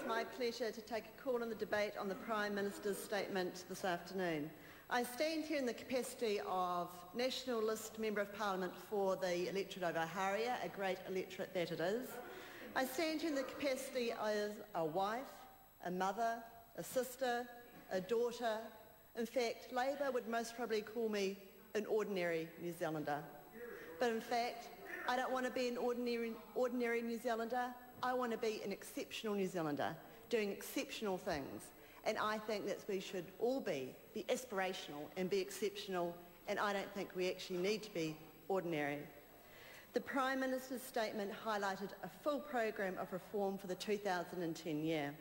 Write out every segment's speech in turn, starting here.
my pleasure to take a call on the debate on the Prime Minister's statement this afternoon. I stand here in the capacity of Nationalist Member of Parliament for the electorate of Aharia, a great electorate that it is. I stand here in the capacity as a wife, a mother, a sister, a daughter. In fact, Labour would most probably call me an ordinary New Zealander. But in fact, I don't want to be an ordinary New Zealander. I want to be an exceptional New Zealander, doing exceptional things. And I think that we should all be aspirational and be exceptional, and I don't think we actually need to be ordinary. The Prime Minister's statement highlighted a full program of reform for the 2010 year,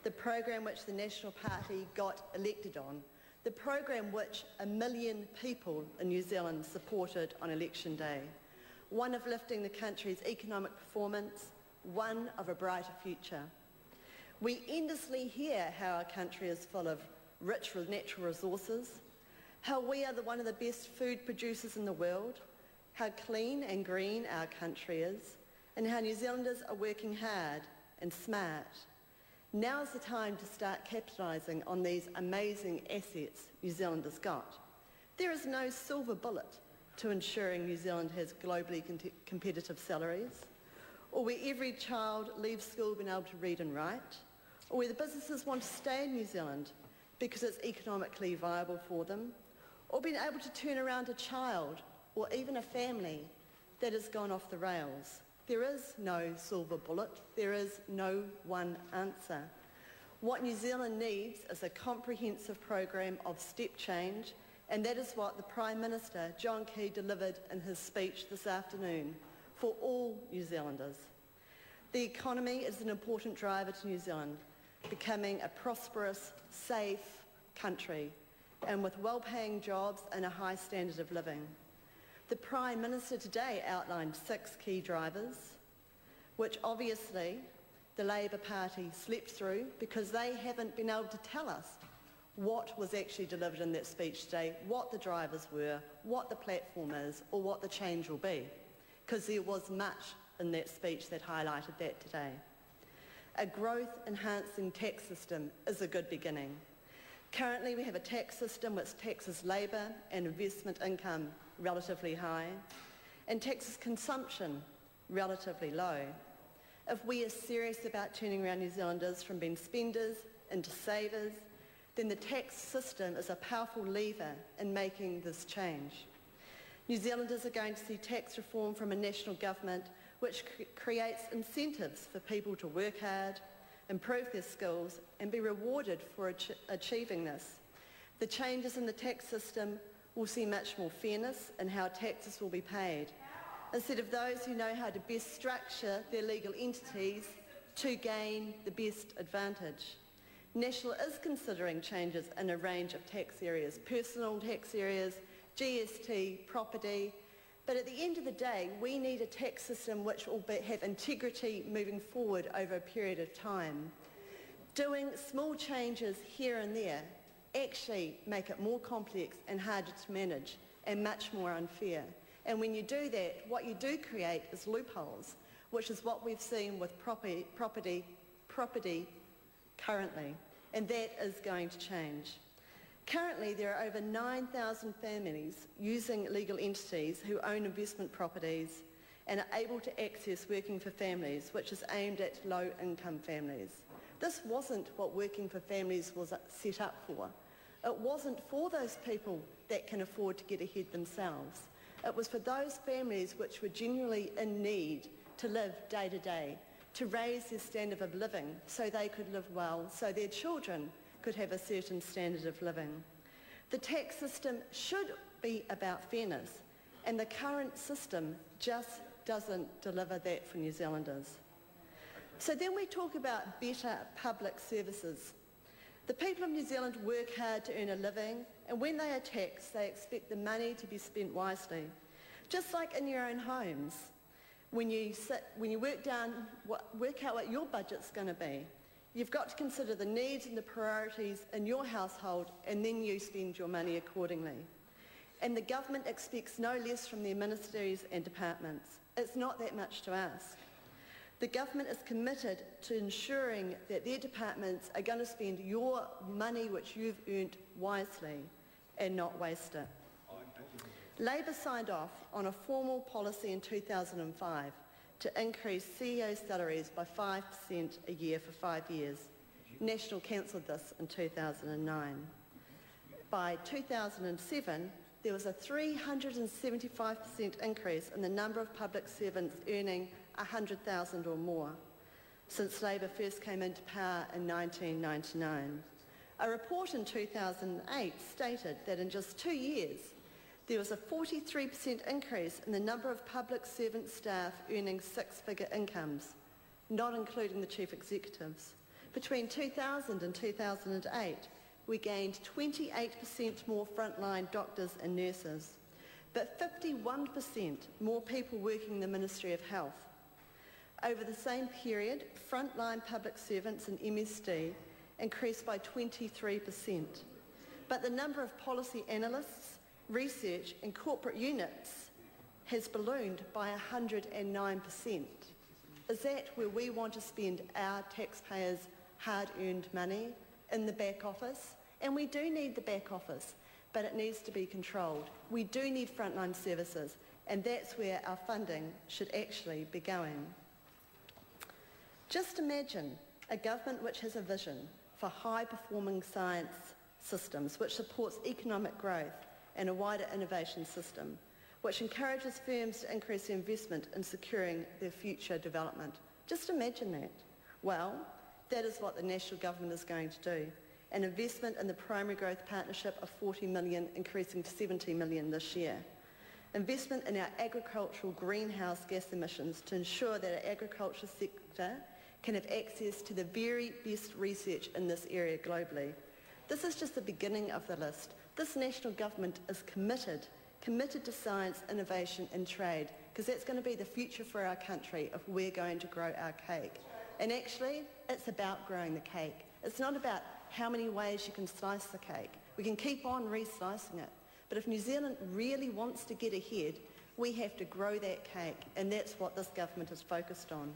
the program which the National Party got elected on, the program which 1 million people in New Zealand supported on election day, one of lifting the country's economic performance, one of a brighter future. We endlessly hear how our country is full of rich natural resources, how we are one of the best food producers in the world, how clean and green our country is, and how New Zealanders are working hard and smart. Now's the time to start capitalising on these amazing assets New Zealanders got. There is no silver bullet to ensuring New Zealand has globally competitive salaries, or where every child leaves school being able to read and write, or where the businesses want to stay in New Zealand because it's economically viable for them, or being able to turn around a child or even a family that has gone off the rails. There is no silver bullet. There is no one answer. What New Zealand needs is a comprehensive program of step change, and that is what the Prime Minister, John Key, delivered in his speech this afternoon for all New Zealanders. The economy is an important driver to New Zealand, becoming a prosperous, safe country, and with well-paying jobs and a high standard of living. The Prime Minister today outlined 6 key drivers, which obviously the Labour Party slept through because they haven't been able to tell us what was actually delivered in that speech today, what the drivers were, what the platform is, or what the change will be, because there was much in that speech that highlighted that today. A growth-enhancing tax system is a good beginning. Currently, we have a tax system which taxes labour and investment income relatively high and taxes consumption relatively low. If we are serious about turning around New Zealanders from being spenders into savers, then the tax system is a powerful lever in making this change. New Zealanders are going to see tax reform from a national government which creates incentives for people to work hard, improve their skills and be rewarded for achieving this. The changes in the tax system will see much more fairness in how taxes will be paid, instead of those who know how to best structure their legal entities to gain the best advantage. National is considering changes in a range of tax areas, personal tax areas, GST, property, but at the end of the day, we need a tax system which will have integrity moving forward over a period of time. Doing small changes here and there actually make it more complex and harder to manage and much more unfair. And when you do that, what you do create is loopholes, which is what we've seen with property currently, and that is going to change. Currently, there are over 9,000 families using legal entities who own investment properties and are able to access Working for Families, which is aimed at low-income families. This wasn't what Working for Families was set up for. It wasn't for those people that can afford to get ahead themselves. It was for those families which were genuinely in need to live day to day, to raise their standard of living so they could live well, so their children could have a certain standard of living. The tax system should be about fairness, and the current system just doesn't deliver that for New Zealanders. So then we talk about better public services. The people of New Zealand work hard to earn a living, and when they are taxed, they expect the money to be spent wisely. Just like in your own homes, when you work out what your budget's going to be, you've got to consider the needs and the priorities in your household, and then you spend your money accordingly. And the government expects no less from their ministries and departments. It's not that much to ask. The government is committed to ensuring that their departments are going to spend your money which you've earned wisely and not waste it. Labor signed off on a formal policy in 2005 to increase CEO salaries by 5% a year for 5 years. National cancelled this in 2009. By 2007, there was a 375% increase in the number of public servants earning $100,000 or more since Labor first came into power in 1999. A report in 2008 stated that in just 2 years, there was a 43% increase in the number of public servant staff earning six-figure incomes, not including the chief executives. Between 2000 and 2008, we gained 28% more frontline doctors and nurses, but 51% more people working in the Ministry of Health. Over the same period, frontline public servants in MSD increased by 23%, but the number of policy analysts, research and corporate units has ballooned by 109%. Is that where we want to spend our taxpayers' hard-earned money? In the back office? And we do need the back office, but it needs to be controlled. We do need frontline services, and that's where our funding should actually be going. Just imagine a government which has a vision for high-performing science systems, which supports economic growth and a wider innovation system, which encourages firms to increase their investment in securing their future development. Just imagine that. Well, that is what the national government is going to do. An investment in the Primary Growth Partnership of $40 million, increasing to $70 million this year. Investment in our agricultural greenhouse gas emissions to ensure that our agriculture sector can have access to the very best research in this area globally. This is just the beginning of the list. This national government is committed to science, innovation and trade, because that's going to be the future for our country if we're going to grow our cake. And actually, it's about growing the cake. It's not about how many ways you can slice the cake. We can keep on re-slicing it. But if New Zealand really wants to get ahead, we have to grow that cake, and that's what this government is focused on.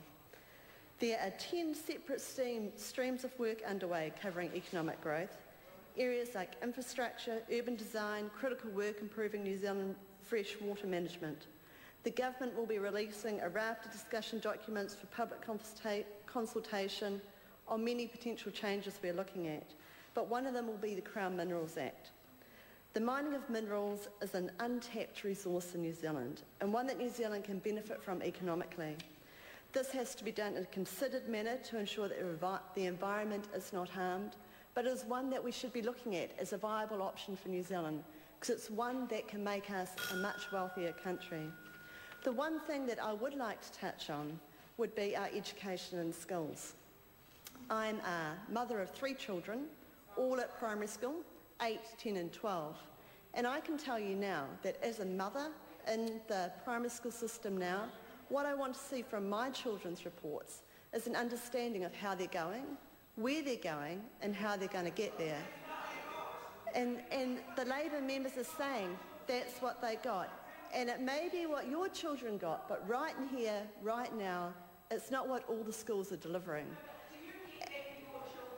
There are 10 separate streams of work underway covering economic growth. Areas like infrastructure, urban design, critical work improving New Zealand fresh water management. The government will be releasing a raft of discussion documents for public consultation on many potential changes we're looking at, but one of them will be the Crown Minerals Act. The mining of minerals is an untapped resource in New Zealand, and one that New Zealand can benefit from economically. This has to be done in a considered manner to ensure that the environment is not harmed, but it is one that we should be looking at as a viable option for New Zealand, because it's one that can make us a much wealthier country. The one thing that I would like to touch on would be our education and skills. I'm a mother of 3 children, all at primary school, 8, 10 and 12. And I can tell you now that as a mother in the primary school system now, what I want to see from my children's reports is an understanding of how they're going, where they're going and how they're going to get there. And the Labor members are saying that's what they got. And it may be what your children got, but right in here, right now, it's not what all the schools are delivering.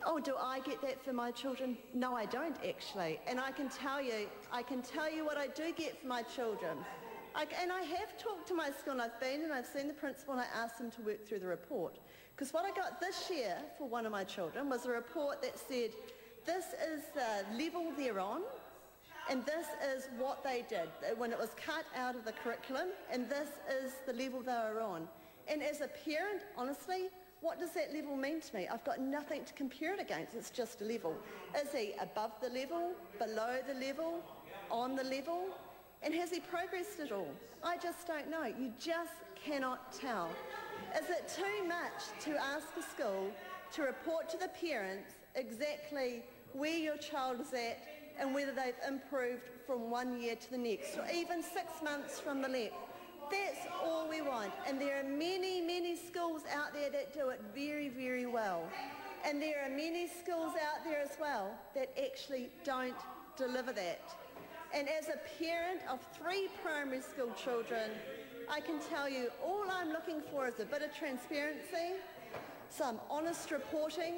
Oh, do I get that for my children? No, I don't actually. And I can tell you what I do get for my children. And I have talked to my school, and I've been and I've seen the principal, and I asked them to work through the report. Because what I got this year for one of my children was a report that said, this is the level they're on, and this is what they did when it was cut out of the curriculum, and this is the level they were on. And as a parent, honestly, what does that level mean to me? I've got nothing to compare it against. It's just a level. Is he above the level, below the level, on the level? And has he progressed at all? I just don't know. You just cannot tell. Is it too much to ask a school to report to the parents exactly where your child is at and whether they've improved from one year to the next, or even 6 months from the next? That's all we want. And there are many, many schools out there that do it very, very well. And there are many schools out there as well that actually don't deliver that. And as a parent of 3 primary school children, I can tell you all I'm looking for is a bit of transparency, some honest reporting,